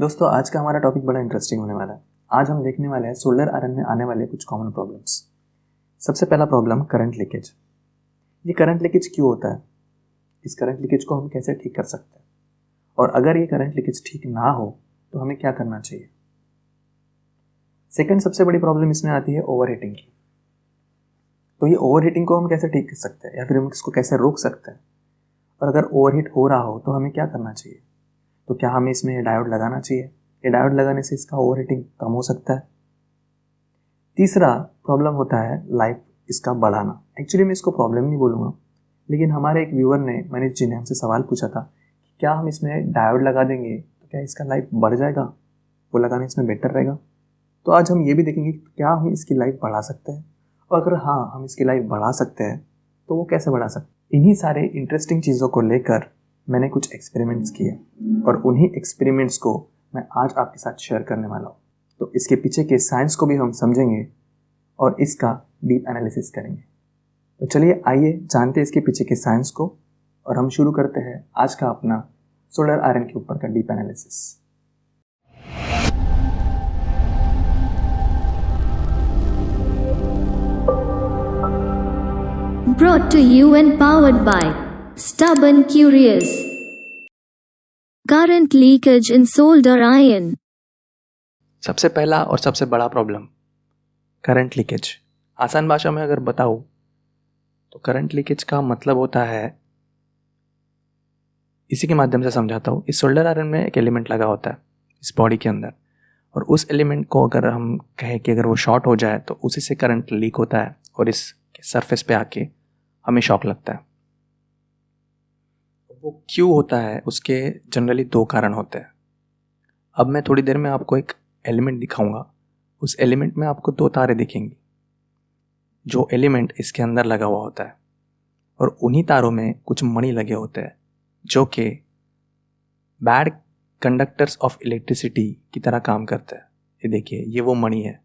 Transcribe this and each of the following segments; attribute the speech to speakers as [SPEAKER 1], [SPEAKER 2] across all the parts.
[SPEAKER 1] दोस्तों आज का हमारा टॉपिक बड़ा इंटरेस्टिंग होने वाला है। आज हम देखने वाले हैं सोलर आयरन में आने वाले कुछ कॉमन प्रॉब्लम्स। सबसे पहला प्रॉब्लम करंट लीकेज। ये करंट लीकेज क्यों होता है, इस करंट लीकेज को हम कैसे ठीक कर सकते हैं, और अगर ये करंट लीकेज ठीक ना हो तो हमें क्या करना चाहिए। सेकंड सबसे बड़ी प्रॉब्लम इसमें आती है ओवर हीटिंग की। तो ये ओवर हीटिंग को हम कैसे ठीक कर सकते हैं या फिर हम इसको कैसे रोक सकते हैं, और अगर ओवर हीट हो रहा हो तो हमें क्या करना चाहिए। तो क्या हमें इसमें डायोड लगाना चाहिए, ये डायोड लगाने से इसका ओवर हीटिंग कम हो सकता है। तीसरा प्रॉब्लम होता है लाइफ इसका बढ़ाना। एक्चुअली मैं इसको प्रॉब्लम नहीं बोलूँगा, लेकिन हमारे एक व्यूअर ने, मनीष जी ने हमसे सवाल पूछा था कि क्या हम इसमें डायोड लगा देंगे तो क्या इसका लाइफ बढ़ जाएगा, वो लगाने इसमें बेटर रहेगा। तो आज हम ये भी देखेंगे कि क्या हम इसकी लाइफ बढ़ा सकते हैं, और अगर हाँ हम इसकी लाइफ बढ़ा सकते हैं तो वो कैसे बढ़ा सकते हैं। इन्हीं सारे इंटरेस्टिंग चीज़ों को लेकर मैंने कुछ एक्सपेरिमेंट्स किए और उन्हीं एक्सपेरिमेंट्स को मैं आज आपके साथ शेयर करने वाला हूँ। तो इसके पीछे के साइंस को भी हम समझेंगे और इसका डीप एनालिसिस करेंगे। तो चलिए आइए जानते हैं इसके पीछे के साइंस को, और हम शुरू करते हैं आज का अपना सोलर आयरन के ऊपर का deep analysis.
[SPEAKER 2] Brought to you and powered by Stubborn Curious. Current leakage in solder iron.
[SPEAKER 1] सबसे पहला और सबसे बड़ा प्रॉब्लम करंट लीकेज। आसान भाषा में अगर बताऊं तो करंट लीकेज का मतलब होता है, इसी के माध्यम से समझाता हूँ। इस सोल्डर आयरन में एक एलिमेंट लगा होता है इस बॉडी के अंदर, और उस एलिमेंट को अगर हम कहें कि अगर वो शॉर्ट हो जाए तो उसी से करंट लीक होता है और इस सरफेस पे आके हमें शॉक लगता है। वो क्यों होता है, उसके जनरली दो कारण होते हैं। अब मैं थोड़ी देर में आपको एक एलिमेंट दिखाऊंगा, उस एलिमेंट में आपको दो तारे दिखेंगी। जो एलिमेंट इसके अंदर लगा हुआ होता है, और उन्हीं तारों में कुछ मणि लगे होते हैं जो कि बैड कंडक्टर्स ऑफ इलेक्ट्रिसिटी की तरह काम करते हैं। ये देखिए, ये वो मणि है,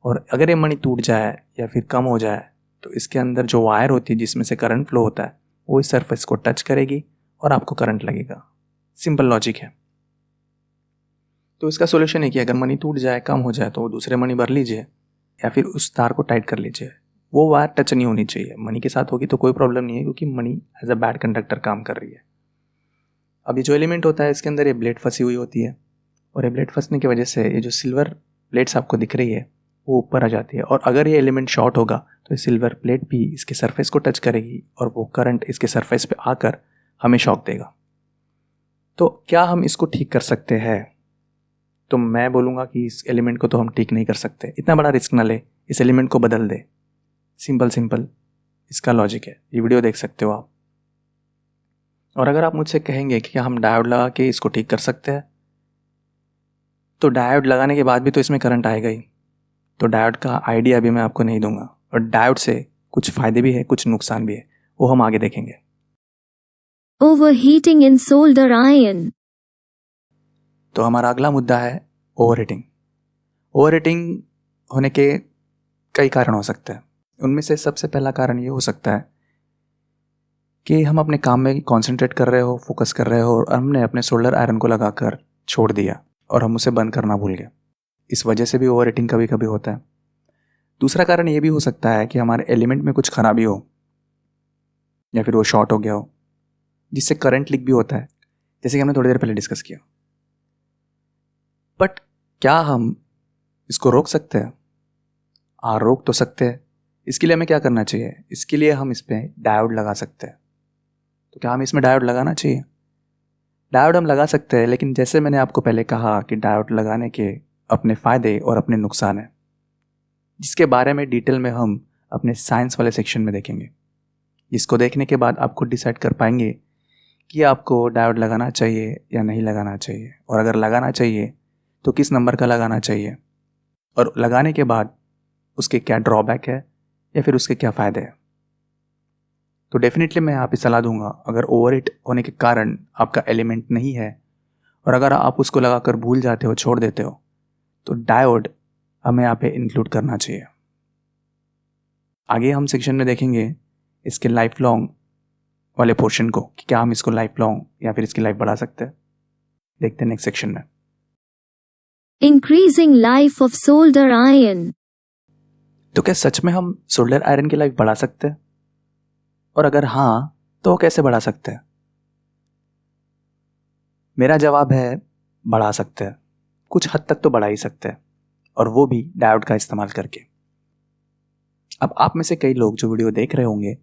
[SPEAKER 1] और अगर ये मणि टूट जाए या फिर कम हो जाए तो इसके अंदर जो वायर होती है जिसमें से करंट फ्लो होता है वो इस सरफेस को टच करेगी और आपको करंट लगेगा। सिंपल लॉजिक है। तो इसका सॉल्यूशन है कि अगर मणि टूट जाए, कम हो जाए, तो वो दूसरे मणि भर लीजिए या फिर उस तार को टाइट कर लीजिए। वो वायर टच नहीं होनी चाहिए। मणि के साथ होगी तो कोई प्रॉब्लम नहीं है, क्योंकि मणि एज अ बैड कंडक्टर काम कर रही है। अभी जो एलिमेंट होता है इसके अंदर ये ब्लेड फंसी हुई होती है, और ये ब्लेड फंसने की वजह से ये जो सिल्वर प्लेट्स आपको दिख रही है वो ऊपर आ जाती है, और अगर ये एलिमेंट शॉर्ट होगा तो ये सिल्वर प्लेट भी इसके सरफेस को टच करेगी और वो करंट इसके सरफेस पे आकर हमें शॉक देगा। तो क्या हम इसको ठीक कर सकते हैं? तो मैं बोलूँगा कि इस एलिमेंट को तो हम ठीक नहीं कर सकते। इतना बड़ा रिस्क ना ले, इस एलिमेंट को बदल दे। सिंपल इसका लॉजिक है। ये वीडियो देख सकते हो आप। और अगर आप मुझसे कहेंगे कि क्या हम डायोड लगा के इसको ठीक कर सकते हैं, तो डायोड लगाने के बाद भी तो इसमें करंट आएगा ही। तो डायोड का आइडिया अभी मैं आपको नहीं दूंगा, और डायोड से कुछ फायदे भी है, कुछ नुकसान भी है, वो हम आगे देखेंगे।
[SPEAKER 2] Overheating in solder iron.
[SPEAKER 1] तो हमारा अगला मुद्दा है ओवरहीटिंग। ओवरहीटिंग होने के कई कारण हो सकते हैं। उनमें से सबसे पहला कारण ये हो सकता है कि हम अपने काम में कॉन्सेंट्रेट कर रहे हो, फोकस कर रहे हो, और हमने अपने सोल्डर आयरन को लगाकर छोड़ दिया और हम उसे बंद करना भूल गए। इस वजह से भी ओवरहीटिंग कभी कभी होता है। दूसरा कारण ये भी हो सकता है कि हमारे एलिमेंट में कुछ खराबी हो या फिर वो शॉर्ट हो गया हो, जिससे करंट लीक भी होता है, जैसे कि हमने थोड़ी देर पहले डिस्कस किया। बट क्या हम इसको रोक सकते हैं? रोक तो सकते हैं। इसके लिए हमें क्या करना चाहिए? इसके लिए हम इस पर डायोड लगा सकते हैं। तो क्या हम इसमें डायोड लगाना चाहिए? डायोड हम लगा सकते हैं, लेकिन जैसे मैंने आपको पहले कहा कि डायोड लगाने के अपने फ़ायदे और अपने नुकसान हैं, जिसके बारे में डिटेल में हम अपने साइंस वाले सेक्शन में देखेंगे। जिसको देखने के बाद आपको डिसाइड कर पाएंगे कि आपको डायोड लगाना चाहिए या नहीं लगाना चाहिए, और अगर लगाना चाहिए तो किस नंबर का लगाना चाहिए, और लगाने के बाद उसके क्या ड्रॉबैक है या फिर उसके क्या फ़ायदे हैं। तो डेफिनेटली मैं आप ही सलाह दूंगा, अगर ओवरहीट होने के कारण आपका एलिमेंट नहीं है और अगर आप उसको लगाकर भूल जाते हो, छोड़ देते हो, तो डायोड हमें यहाँ पे इंक्लूड करना चाहिए। आगे हम सेक्शन में देखेंगे इसके लाइफ लॉन्ग वाले पोर्शन को, कि क्या हम इसको लाइफ लॉन्ग या फिर इसकी लाइफ बढ़ा सकते हैं। देखते हैं नेक्स्ट सेक्शन में।
[SPEAKER 2] increasing life of solder iron.
[SPEAKER 1] तो क्या सच में हम सोल्डर आयरन की लाइफ बढ़ा सकते हैं? और अगर हाँ, तो कैसे बढ़ा सकते हैं? मेरा जवाब है बढ़ा सकते हैं। कुछ हद तक तो बढ़ा ही सकते हैं, और वो भी डायोड का इस्तेमाल करके। अब आप में से कई लोग जो वीडियो देख रहे होंगे,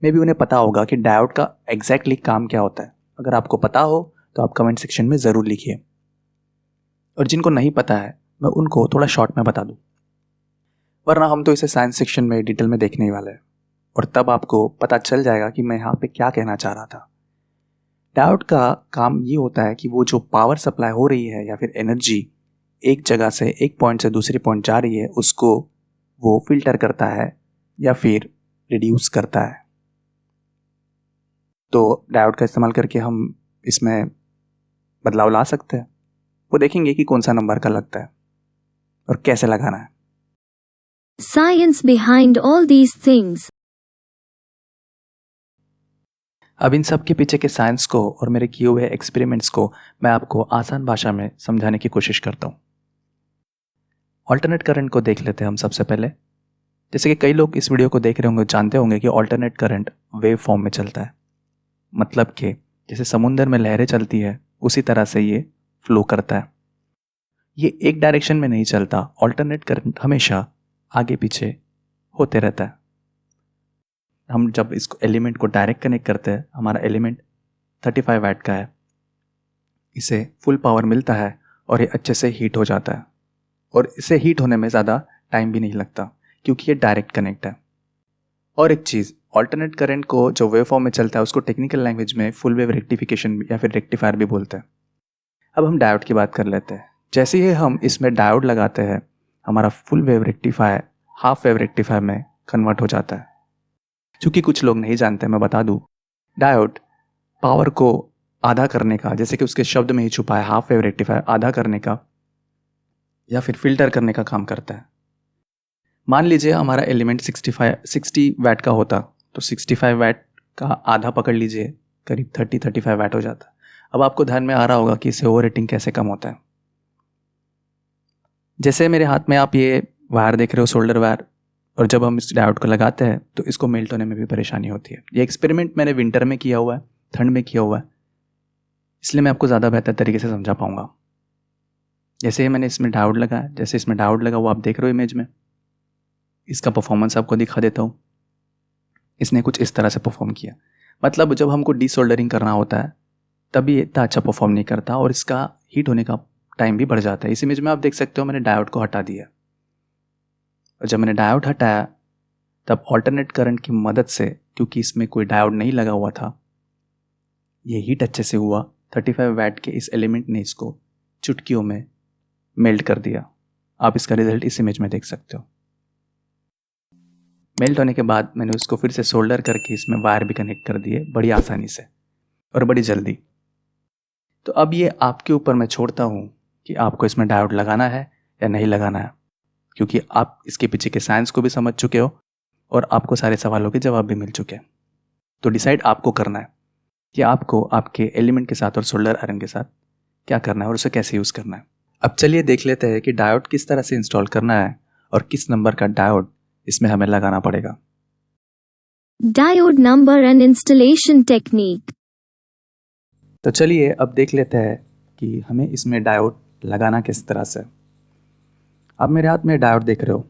[SPEAKER 1] मे भी उन्हें पता होगा कि डायोड का एग्जैक्टली काम क्या होता है। अगर आपको पता हो तो आप कमेंट सेक्शन में ज़रूर लिखिए, और जिनको नहीं पता है मैं उनको थोड़ा शॉर्ट में बता दूं, वरना हम तो इसे साइंस सेक्शन में डिटेल में देखने ही वाले हैं, और तब आपको पता चल जाएगा कि मैं यहाँ पे क्या कहना चाह रहा था। डायोड का काम ये होता है कि वो जो पावर सप्लाई हो रही है या फिर एनर्जी एक जगह से, एक पॉइंट से दूसरे पॉइंट जा रही है, उसको वो फिल्टर करता है या फिर रिड्यूस करता है। तो डायोड का इस्तेमाल करके हम इसमें बदलाव ला सकते हैं। वो देखेंगे कि कौन सा नंबर का लगता है और कैसे लगाना है।
[SPEAKER 2] Science behind all these things.
[SPEAKER 1] अब इन सब के पीछे के साइंस को और मेरे किए हुए एक्सपेरिमेंट्स को मैं आपको आसान भाषा में समझाने की कोशिश करता हूँ। ऑल्टरनेट करंट को देख लेते हैं हम सबसे पहले। जैसे कि कई लोग इस वीडियो को देख रहे होंगे, जानते होंगे कि ऑल्टरनेट करंट वेव फॉर्म में चलता है। मतलब कि जैसे समुद्र में लहरें चलती है, उसी तरह से ये फ्लो करता है। ये एक डायरेक्शन में नहीं चलता। ऑल्टरनेट करंट हमेशा आगे पीछे होते रहता है। हम जब इसको एलिमेंट को डायरेक्ट कनेक्ट करते हैं, हमारा एलिमेंट 35 वाट का है, इसे फुल पावर मिलता है और ये अच्छे से हीट हो जाता है, और इसे हीट होने में ज़्यादा टाइम भी नहीं लगता क्योंकि ये डायरेक्ट कनेक्ट है। और एक चीज़, ऑल्टरनेट करंट को जो वेव फॉर्म में चलता है उसको टेक्निकल लैंग्वेज में फुल वेव रेक्टिफिकेशन या फिर रेक्टिफायर भी बोलते हैं। अब हम डायोड की बात कर लेते हैं। जैसे ही हम इसमें डायोड लगाते हैं, हमारा full wave rectifier half wave rectifier में कन्वर्ट हो जाता है। क्योंकि कुछ लोग नहीं जानते, मैं बता दूं, डायोड पावर को आधा करने का, जैसे कि उसके शब्द में ही छुपा है, हाफ वेव रेक्टिफायर आधा करने का या फिर फिल्टर करने का काम करता है। मान लीजिए हमारा एलिमेंट 60 वाट का होता, तो 65 वाट का आधा पकड़ लीजिए, करीब 35 वाट हो जाता। अब आपको ध्यान में आ रहा होगा कि इसे ओवर हीटिंग कैसे कम होता है। जैसे मेरे हाथ में आप ये वायर देख रहे हो, सोल्डर वायर, और जब हम इस डायोड को लगाते हैं तो इसको मेल्ट होने में भी परेशानी होती है। ये एक्सपेरिमेंट मैंने विंटर में किया हुआ है, ठंड में किया हुआ है, इसलिए मैं आपको ज़्यादा बेहतर तरीके से समझा पाऊंगा। जैसे ही मैंने इसमें डायोड लगाया, जैसे इसमें डायोड लगा वो आप देख रहे हो इमेज में, इसका परफॉर्मेंस आपको दिखा देता हूँ। इसने कुछ इस तरह से परफॉर्म किया। मतलब जब हमको डीसोल्डरिंग करना होता है तभी इतना अच्छा परफॉर्म नहीं करता, और इसका हीट होने का टाइम भी बढ़ जाता है। इस इमेज में आप देख सकते हो मैंने डायोड को हटा दिया, और जब मैंने डायोड हटाया तब ऑल्टरनेट करंट की मदद से, क्योंकि इसमें कोई डायोड नहीं लगा हुआ था, ये हीट अच्छे से हुआ। 35 वाट के इस एलिमेंट ने इसको चुटकियों में मेल्ट कर दिया। आप इसका रिजल्ट इस इमेज में देख सकते हो। मेल्ट होने के बाद मैंने उसको फिर से सोल्डर करके इसमें वायर भी कनेक्ट कर दिए, बड़ी आसानी से और बड़ी जल्दी। तो अब ये आपके ऊपर मैं छोड़ता हूँ कि आपको इसमें डायोड लगाना है या नहीं लगाना है, क्योंकि आप इसके पीछे के साइंस को भी समझ चुके हो और आपको सारे सवालों के जवाब भी मिल चुके हैं। तो डिसाइड आपको करना है कि आपको आपके एलिमेंट के साथ और सोल्डर आयरन के साथ क्या करना है और उसे कैसे यूज़ करना है। अब चलिए देख लेते हैं कि डायोड किस तरह से इंस्टॉल करना है और किस नंबर का डायोड इसमें हमें लगाना पड़ेगा।
[SPEAKER 2] Diode number and installation technique.
[SPEAKER 1] तो चलिए अब देख लेते हैं कि हमें इसमें डायोड लगाना किस तरह से। आप मेरे हाथ में डायोड देख रहे हो,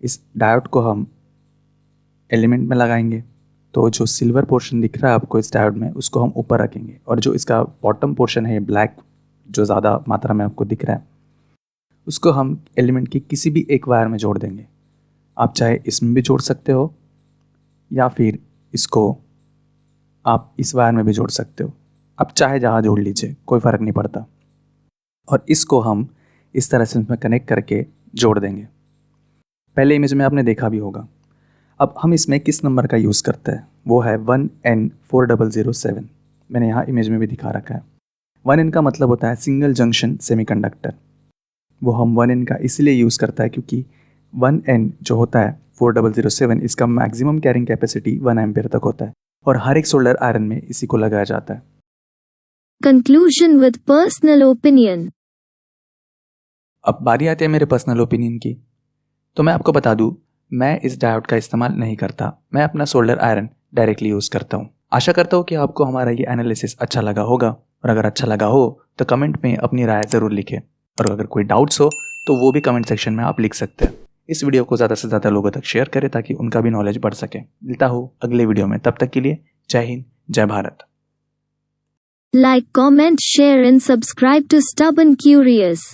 [SPEAKER 1] इस डायोड को हम एलिमेंट में लगाएंगे। तो जो सिल्वर पोर्शन दिख रहा है आपको इस डायोड में, उसको हम ऊपर रखेंगे, और जो इसका बॉटम पोर्शन है ब्लैक, जो ज़्यादा मात्रा में आपको दिख रहा है, उसको हम एलिमेंट की किसी भी एक वायर में जोड़ देंगे। आप चाहे इसमें भी जोड़ सकते हो या फिर इसको आप इस वायर में भी जोड़ सकते हो। आप चाहे जहाँ जोड़ लीजिए, कोई फ़र्क नहीं पड़ता। और इसको हम इस तरह से इसमें कनेक्ट करके जोड़ देंगे। पहले इमेज में आपने देखा भी होगा। अब हम इसमें किस नंबर का यूज़ करते हैं, वो है 1N4007। मैंने यहाँ इमेज में भी दिखा रखा है। 1N का मतलब होता है सिंगल जंक्शन सेमीकंडक्टर। वो हम 1N का इसलिए यूज़ करता है क्योंकि 1N जो होता है 4007, इसका मैक्सिमम कैरिंग कैपेसिटी 1 एम्पियर तक होता है, और हर एक सोल्डर आयरन में इसी को लगाया जाता है।
[SPEAKER 2] Conclusion with personal opinion.
[SPEAKER 1] अब बारी आती है मेरे पर्सनल ओपिनियन की। तो मैं आपको बता दूं, मैं इस डायोड का इस्तेमाल नहीं करता, मैं अपना सोल्डर आयरन डायरेक्टली यूज़ करता हूँ। आशा करता हूँ कि आपको हमारा ये एनालिसिस अच्छा लगा होगा, और अगर अच्छा लगा हो तो कमेंट में अपनी राय ज़रूर लिखें, और अगर कोई डाउट्स हो तो वो भी कमेंट सेक्शन में आप लिख सकते हैं। इस वीडियो को ज़्यादा से ज़्यादा लोगों तक शेयर करें ताकि उनका भी नॉलेज बढ़ सके। मिलता हूँ अगले वीडियो में, तब तक के लिए जय हिंद, जय Bharat.
[SPEAKER 2] Like, comment, share and subscribe to Stubborn Curious.